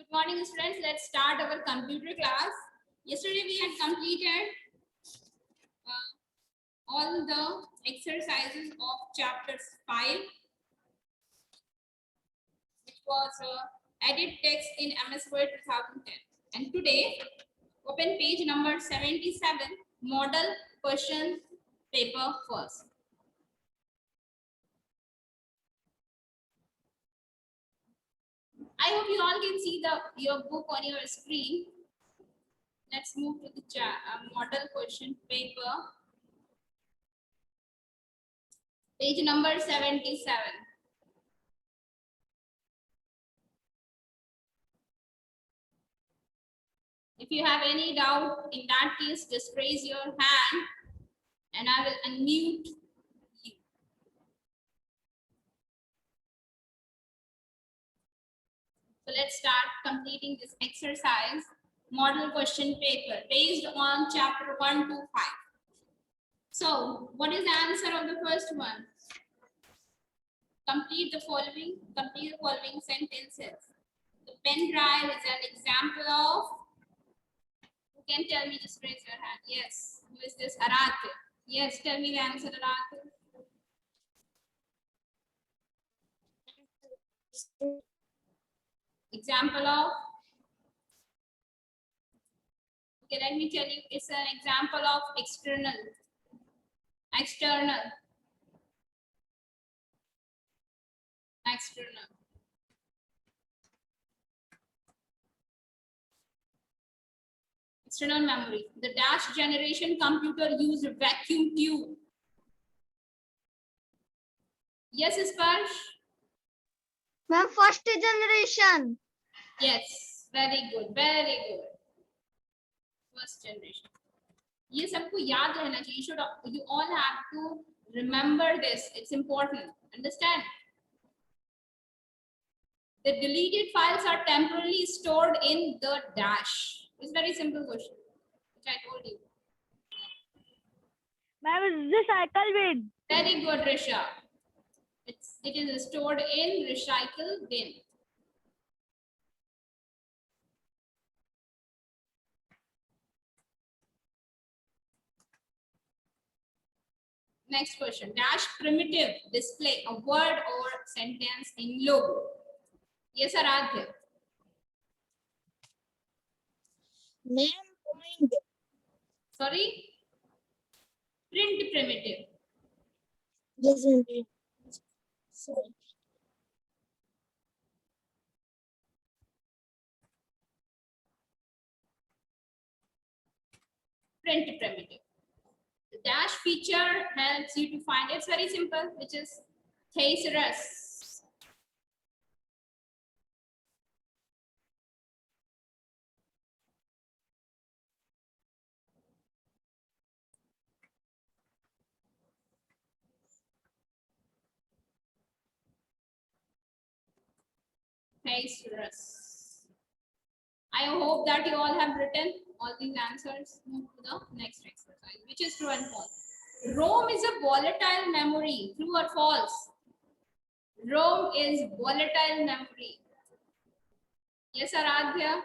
Good morning, students. Let's start our computer class. Yesterday we had completed all the exercises of chapter 5, which was edit text in MS Word 2010. And today, open page number 77, model question paper first. I hope you all can see your book on your screen. Let's move to the model question paper. Page number 77. If you have any doubt, in that case, just raise your hand and I will unmute you. So let's start completing this exercise, model question paper, based on chapter 1 to 5. So what is the answer of the first one? Complete the following sentences. The pen drive is an example of, who can tell me, just raise your hand. Yes, who is this? Aradhya. Yes, tell me the answer, Aradhya. Example of, okay, let me tell you, it's an example of external. External. External memory. The dash generation computer used a vacuum tube. Yes, Sparsh? Ma'am, first generation. Yes, very good, very good. First generation. ये सबको याद रहना चाहिए. You all have to remember this. It's important. Understand? The deleted files are temporarily stored in the dash. It's very simple question, which I told you. Ma'am, is this recycle bin? Very good, Risha. It is stored in recycle bin. Next question. Dash primitive display a word or sentence in logo. Yes, Aradhya. Name point. Sorry? Print primitive. Yes, ma'am. Sorry. Print primitive. The dash feature helps you to find, it's very simple, which is thesaurus. Thesaurus. I hope that you all have written all these answers. Move to the next exercise, which is true and false. ROM is a volatile memory. True or false? ROM is volatile memory. Yes, Aradhya?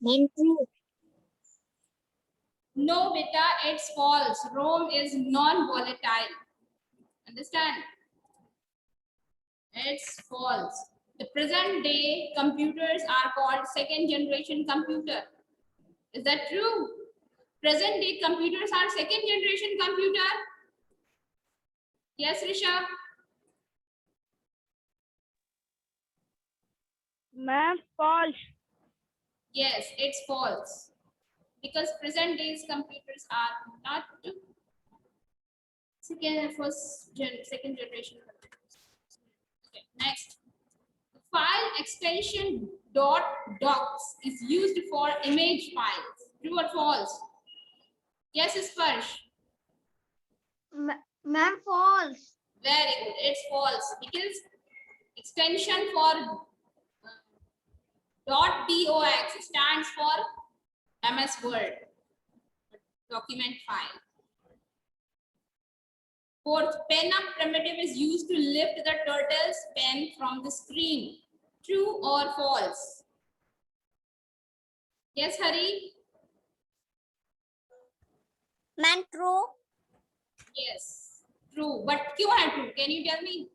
Name true. No, beta, it's false. ROM is non-volatile. Understand? It's false. The present day computers are called second generation computer. Is that true? Present day computers are second generation computer. Yes, Risha? Ma'am, false. Yes, it's false. Because present days computers are not second generation computers. Okay, next. File extension .docs is used for image files. True or false? Yes, Sparsh. Ma'am, false. Very good. It's false because extension for .doc stands for MS Word document file. Fourth, pen up primitive is used to lift the turtle's pen from the screen. True or false? Yes, Hari? Man, true. Yes, true. But क्यों है true? Can you tell me?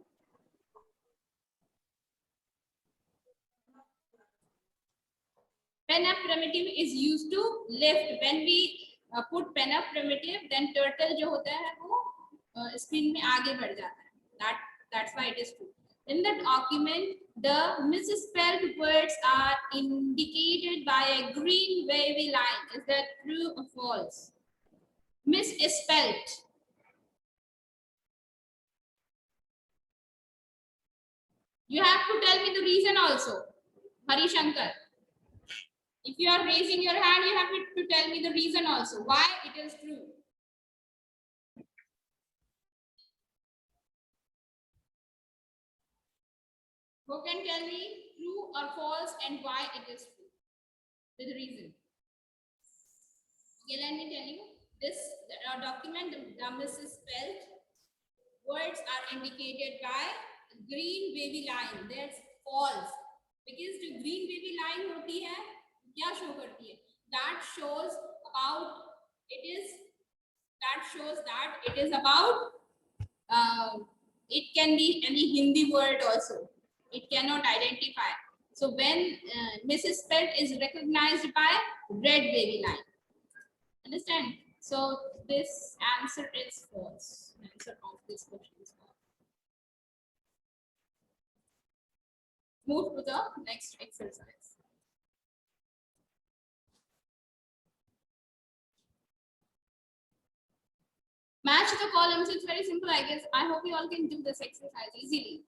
When a primitive is used to lift, when we put pen up primitive, then turtle जो होता है वो screen में आगे बढ़ जाता है. That's why it is true. In the document, the misspelled words are indicated by a green wavy line. Is that true or false? Misspelled. You have to tell me the reason also, Hari Shankar. If you are raising your hand, you have to tell me the reason also, why it is true. Who can tell me true or false and why it is true? With reason. Okay, let me tell you. This document, the misspelled words are indicated by green wavy line. That's false. Because the green wavy line होती है, क्या show करती है? That shows that it is about it can be any Hindi word also. It cannot identify. So when misspelled is recognized by red wavy line. Understand? So this answer is false. Answer of this question is false. Move to the next exercise. Match the columns. It's very simple, I guess. I hope you all can do this exercise easily.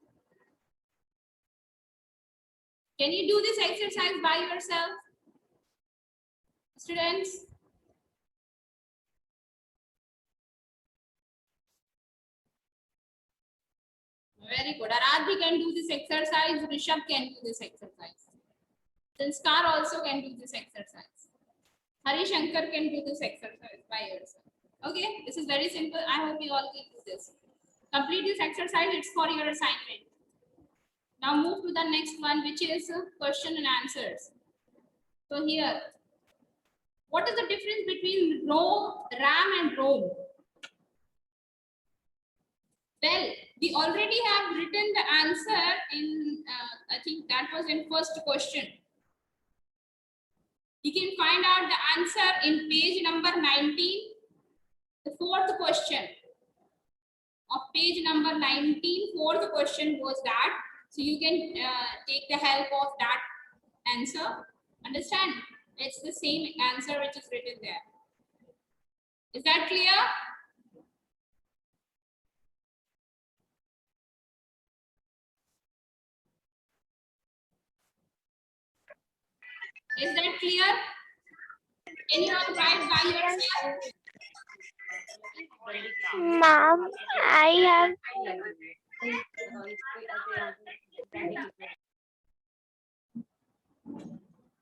Can you do this exercise by yourself, students? Very good. Aradhi can do this exercise. Rishabh can do this exercise. Sanskar also can do this exercise. Hari Shankar can do this exercise by yourself. Okay, this is very simple. I hope you all can do this. Complete this exercise. It's for your assignment. Now move to the next one, which is question and answers. So here, what is the difference between RAM and ROM? Well, we already have written the answer in, I think that was in first question. You can find out the answer in page number 19, the fourth question of page number 19, fourth question was that. So you can take the help of that answer. Understand? It's the same answer which is written there. Is that clear? Is that clear? Can you all write by yourself? Mom, I have.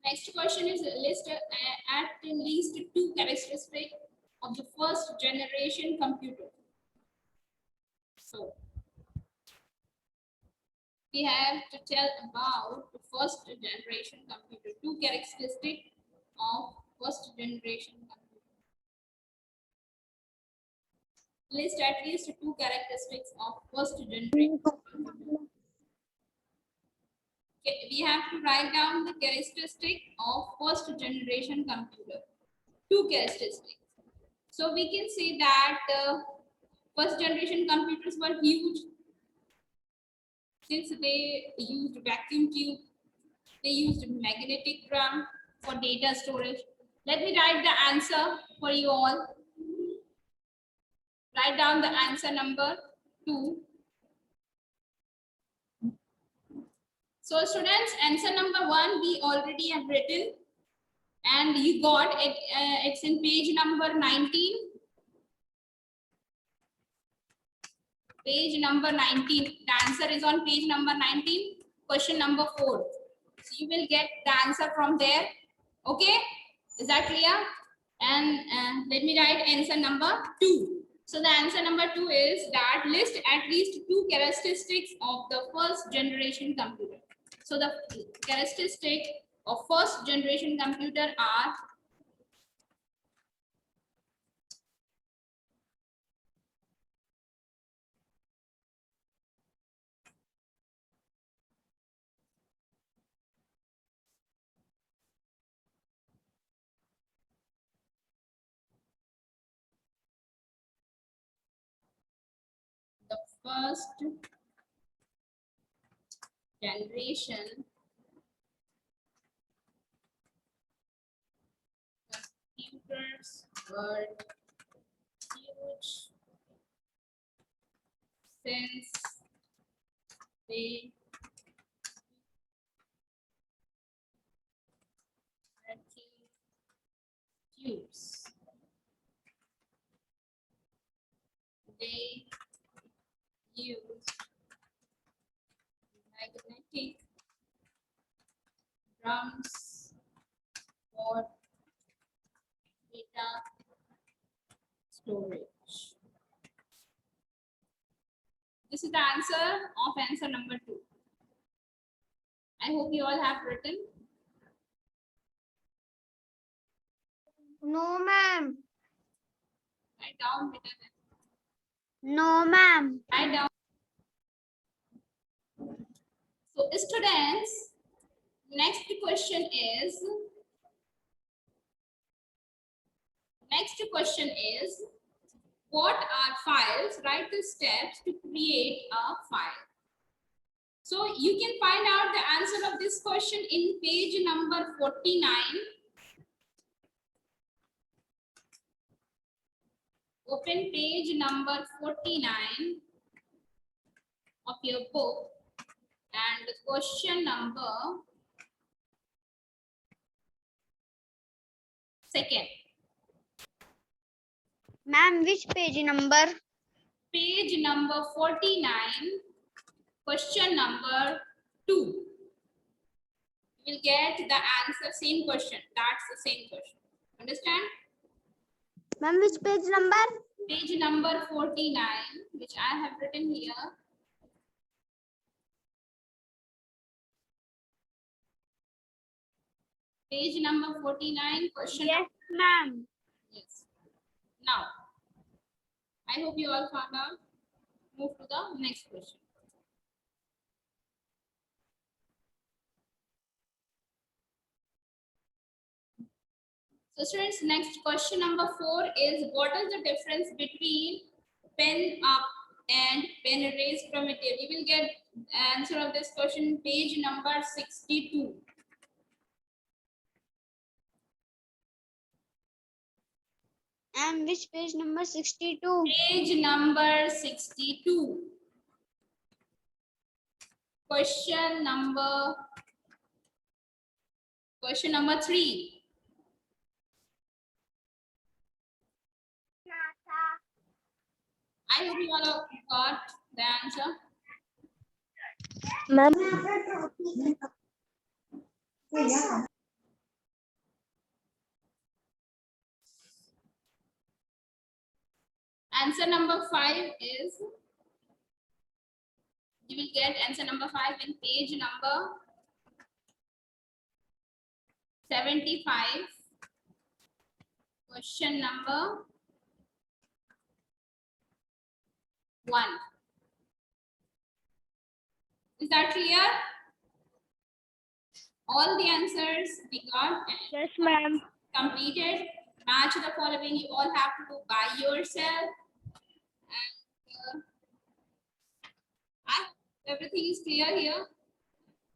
Next question is list at least 2 characteristics of the first generation computer. So we have to tell about the first generation computer. 2 characteristics of first generation computer. List at least 2 characteristics of first generation computer. Okay, we have to write down the characteristic of first generation computer. 2 characteristics. So we can say that first generation computers were huge, since they used vacuum tube, they used magnetic drum for data storage. Let me write the answer for you all. Write down the answer number 2. So students, answer number 1 we already have written, and you got it. It's in page number 19. Page number 19. The answer is on page number 19. Question number 4. So you will get the answer from there. Okay, is that clear? And let me write answer number 2. So the answer number 2 is that list at least 2 characteristics of the first generation computer. So the characteristic of first generation computer are the first generation computers were huge since they vacuum tubes. They used magnetic drums for data storage. This is the answer of answer number 2. I hope you all have written. No, ma'am. Write down, beta. No, ma'am. Write down. So students, next question is what are files? Write the steps to create a file. So you can find out the answer of this question in page number 49. Open page number 49 of your book and question number 2. Ma'am, which page number? Page number 49, question number 2. You will get the answer, same question. That's the same question. Understand? Ma'am, which page number? Page number 49, which I have written here. Page number 49, question. Yes, ma'am. Yes. Now, I hope you all found out. Move to the next question. So students, next question number 4 is what is the difference between pen up and pen erase primitive? You will get answer of this question page number 62. And which page number? 62. Page number 62. Question number 3. I hope you all have got the answer. Ma'am. Answer number 5 is, you will get answer number 5 in page number 75. Question number 1. Is that clear? All the answers we got Yes, ma'am. completed. Match the following. You all have to do by yourself. And everything is clear here.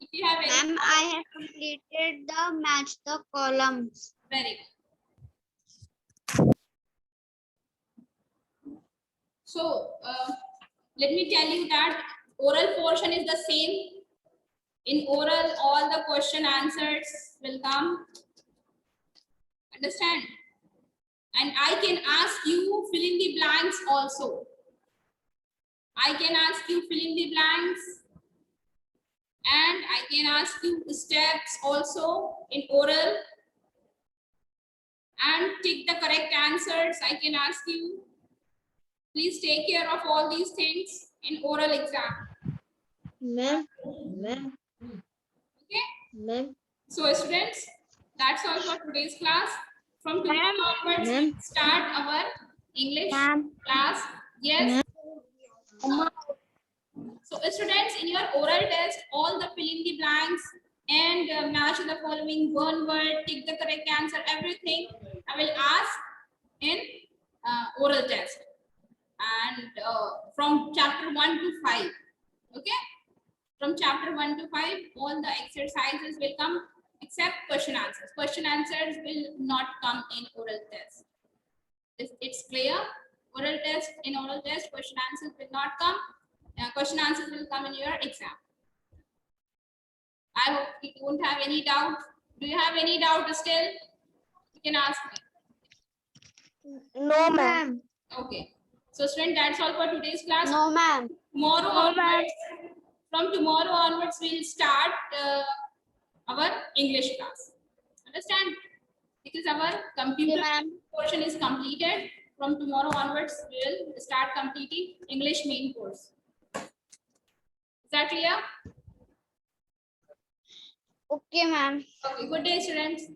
If you have any, Ma'am, I have completed the match the columns. very good. So let me tell you that oral portion is the same. In oral, all the question answers will come. Understand? And I can ask you fill in the blanks also. I can ask you fill in the blanks. And I can ask you steps also in oral. And tick the correct answers. I can ask you. Please take care of all these things in oral exam. Ma'am. Ma'am. So students, that's all for today's class. From tomorrow onwards, Ma'am. we start our English Ma'am. class. Yes. So students, in your oral test, all the fill in the blanks and match the following one word, tick the correct answer, everything I will ask in oral test. And from chapter 1 to 5. Okay. From chapter 1 to 5, all the exercises will come except question answers. Question answers will not come in oral test. It's clear? Oral test, in oral test, question answers will not come. Question answers will come in your exam. I hope you won't have any doubt. Do you have any doubt still? You can ask me. No, ma'am. Okay. So student, that's all for today's class. No, ma'am. Tomorrow onwards, from tomorrow onwards, we'll start our English class. Understand? Because our computer ma'am. portion is completed. From tomorrow onwards, we'll start completing English main course. Is that clear? Okay, ma'am. Okay. Good day, students.